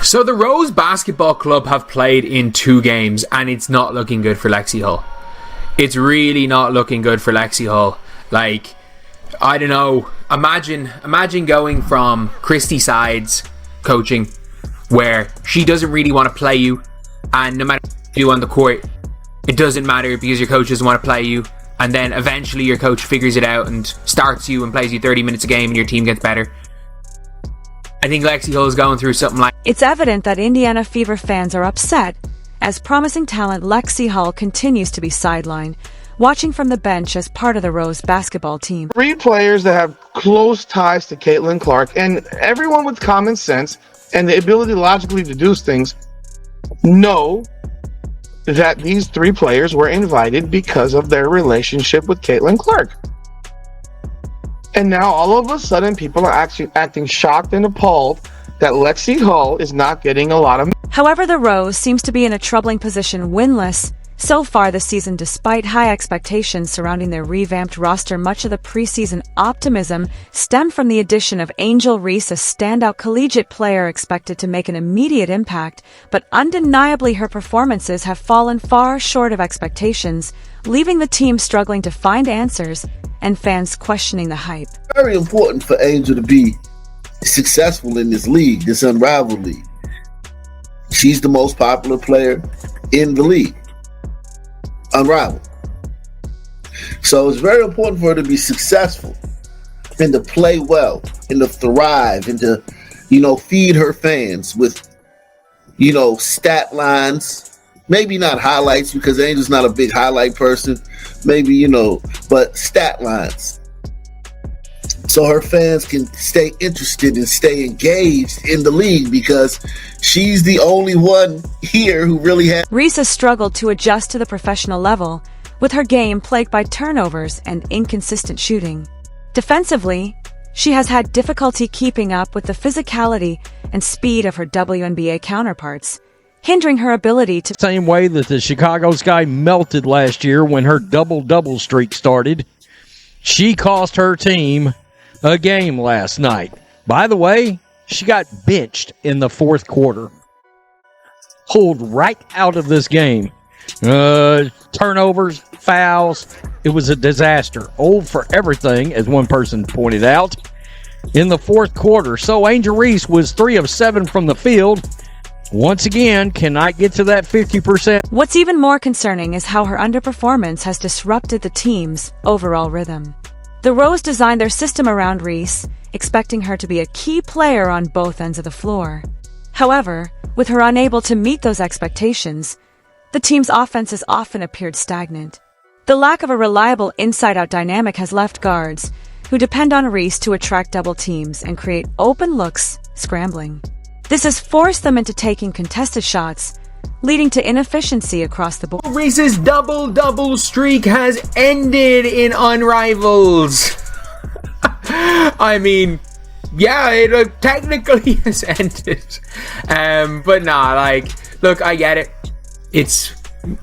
So the Rose Basketball Club have played in 2 games and it's not looking good for Lexi Hull. It's really not looking good for Lexi Hull. Like, I don't know. Imagine going from Christy Sides coaching where she doesn't really want to play you, and no matter what you do on the court, it doesn't matter because your coach doesn't want to play you, and then eventually your coach figures it out and starts you and plays you 30 minutes a game and your team gets better. I think Lexi Hull is going through something like... It's evident that Indiana Fever fans are upset as promising talent Lexi Hull continues to be sidelined, watching from the bench as part of the Rose basketball team. 3 players that have close ties to Caitlin Clark, and everyone with common sense and the ability to logically deduce things know that these 3 players were invited because of their relationship with Caitlin Clark. And now all of a sudden people are actually acting shocked and appalled that Lexi Hull is not getting a lot of... However, the Rose seems to be in a troubling position, winless so far this season despite high expectations surrounding their revamped roster. Much of the preseason optimism stemmed from the addition of Angel Reese, a standout collegiate player expected to make an immediate impact, but undeniably her performances have fallen far short of expectations, leaving the team struggling to find answers and fans questioning the hype. Very important for Angel to be successful in this league, this Unrivalled league. She's the most popular player in the league. Unrivaled. So it's very important for her to be successful and to play well and to thrive and to, feed her fans with, stat lines. Maybe not highlights because Angel's not a big highlight person. Maybe, but stat lines. So her fans can stay interested and stay engaged in the league because she's the only one here who really has... Reese has struggled to adjust to the professional level, with her game plagued by turnovers and inconsistent shooting. Defensively, she has had difficulty keeping up with the physicality and speed of her WNBA counterparts, hindering her ability to... Same way that the Chicago Sky melted last year when her double-double streak started. She cost her team a game last night. By the way, she got benched in the 4th quarter. Pulled right out of this game. Turnovers, fouls. It was a disaster. Old for everything, as one person pointed out, in the 4th quarter. So Angel Reese was 3 of 7 from the field. Once again, cannot get to that 50%. What's even more concerning is how her underperformance has disrupted the team's overall rhythm. The Rose designed their system around Reese, expecting her to be a key player on both ends of the floor. However, with her unable to meet those expectations, the team's offense has often appeared stagnant. The lack of a reliable inside-out dynamic has left guards, who depend on Reese to attract double teams and create open looks, scrambling. This has forced them into taking contested shots, leading to inefficiency across the board. Reese's double-double streak has ended in Unrivalled. I mean, yeah, it technically has ended. But nah, look, I get it.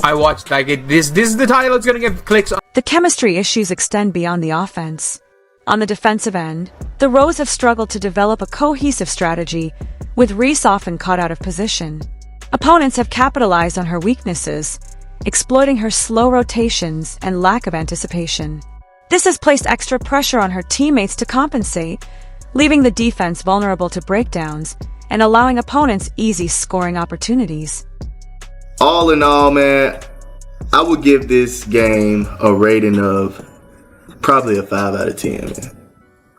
I watched, this is the title it's gonna get clicks on. The chemistry issues extend beyond the offense. On the defensive end, the Rose have struggled to develop a cohesive strategy, with Reese often caught out of position. Opponents have capitalized on her weaknesses, exploiting her slow rotations and lack of anticipation. This has placed extra pressure on her teammates to compensate, leaving the defense vulnerable to breakdowns and allowing opponents easy scoring opportunities. All in all, man, I would give this game a rating of probably a 5 out of 10, man.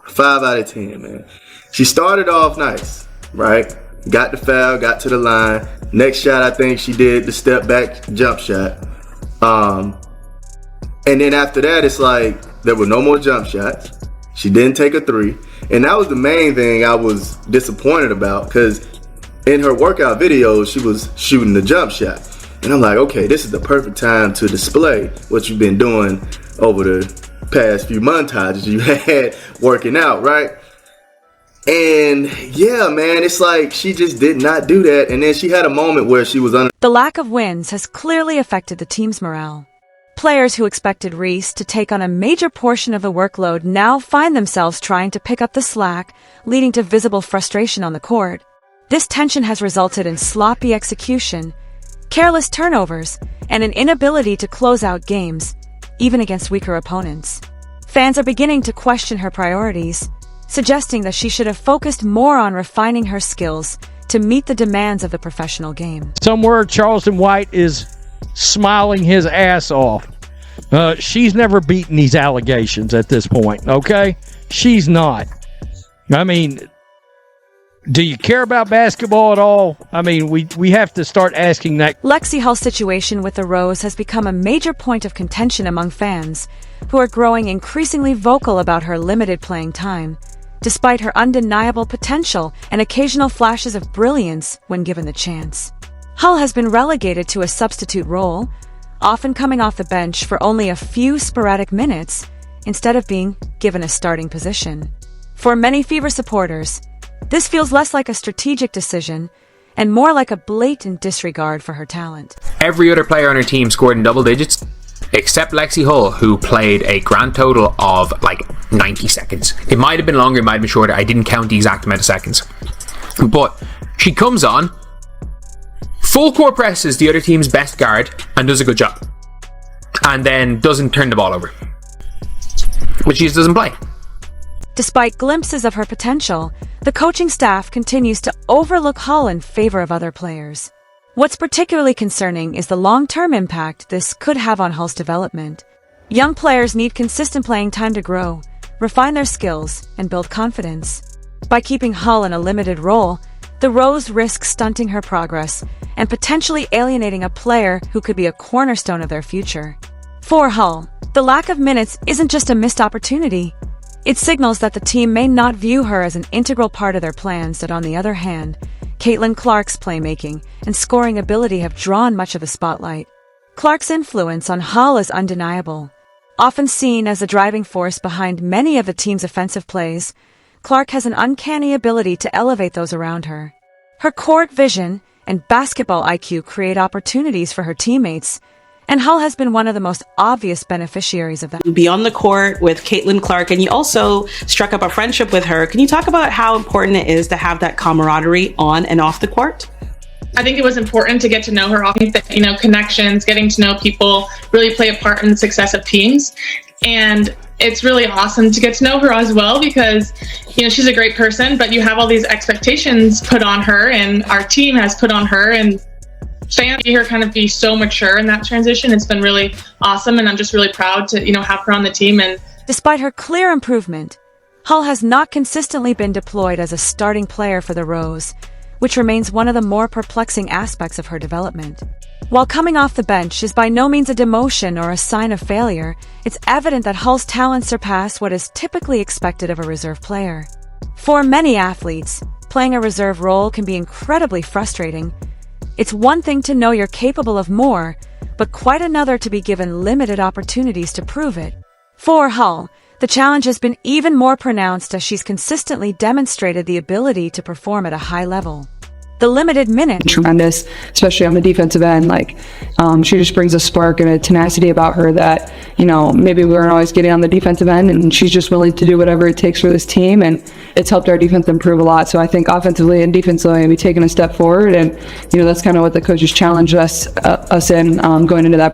5 out of 10, man. She started off nice, right? Got the foul, got to the line. Next shot, I think she did the step back jump shot. And then after that, it's like there were no more jump shots. She didn't take a 3. And that was the main thing I was disappointed about, because in her workout videos, she was shooting the jump shot. And I'm like, okay, this is the perfect time to display what you've been doing over the past few montages you had working out, right? And yeah, man, it's like she just did not do that. And then she had a moment where she was under. The lack of wins has clearly affected the team's morale. Players who expected Reese to take on a major portion of the workload now find themselves trying to pick up the slack, leading to visible frustration on the court. This tension has resulted in sloppy execution, careless turnovers, and an inability to close out games, even against weaker opponents. Fans are beginning to question her priorities, suggesting that she should have focused more on refining her skills to meet the demands of the professional game. Somewhere Charleston White is smiling his ass off. She's never beaten these allegations at this point, okay? She's not. I mean, do you care about basketball at all? I mean, we have to start asking that. Lexi Hull's situation with the Rose has become a major point of contention among fans, who are growing increasingly vocal about her limited playing time, despite her undeniable potential and occasional flashes of brilliance when given the chance. Hull has been relegated to a substitute role, often coming off the bench for only a few sporadic minutes, instead of being given a starting position. For many Fever supporters, this feels less like a strategic decision and more like a blatant disregard for her talent. Every other player on her team scored in double digits, except Lexi Hull, who played a grand total of like 90 seconds. It might have been longer, it might have been shorter. I didn't count the exact amount of seconds. But she comes on, full court presses the other team's best guard, and does a good job. And then doesn't turn the ball over. But she just doesn't play. Despite glimpses of her potential, the coaching staff continues to overlook Hull in favor of other players. What's particularly concerning is the long-term impact this could have on Hull's development. Young players need consistent playing time to grow, refine their skills, and build confidence. By keeping Hull in a limited role, the Rose risks stunting her progress and potentially alienating a player who could be a cornerstone of their future. For Hull, the lack of minutes isn't just a missed opportunity. It signals that the team may not view her as an integral part of their plans that, on the other hand, Caitlin Clark's playmaking and scoring ability have drawn much of the spotlight. Clark's influence on Hull is undeniable. Often seen as the driving force behind many of the team's offensive plays, Clark has an uncanny ability to elevate those around her. Her court vision and basketball IQ create opportunities for her teammates, and Hull has been one of the most obvious beneficiaries of that. Be on the court with Caitlin Clark, and you also struck up a friendship with her. Can you talk about how important it is to have that camaraderie on and off the court? I think it was important to get to know her. I think that, connections, getting to know people really play a part in the success of teams. And it's really awesome to get to know her as well because, she's a great person, but you have all these expectations put on her and our team has put on her, and fans see her kind of be so mature in that transition. It's been really awesome, and I'm just really proud to, have her on the team. And despite her clear improvement, Hull has not consistently been deployed as a starting player for the Rose, which remains one of the more perplexing aspects of her development. While coming off the bench is by no means a demotion or a sign of failure, it's evident that Hull's talents surpass what is typically expected of a reserve player. For many athletes, playing a reserve role can be incredibly frustrating. It's one thing to know you're capable of more, but quite another to be given limited opportunities to prove it. For Hull, the challenge has been even more pronounced as she's consistently demonstrated the ability to perform at a high level. The limited minutes tremendous, especially on the defensive end. She just brings a spark and a tenacity about her that, maybe we weren't always getting on the defensive end, and she's just willing to do whatever it takes for this team, and it's helped our defense improve a lot. So I think offensively and defensively, we've taken a step forward, and, that's kind of what the coaches challenged us in going into that.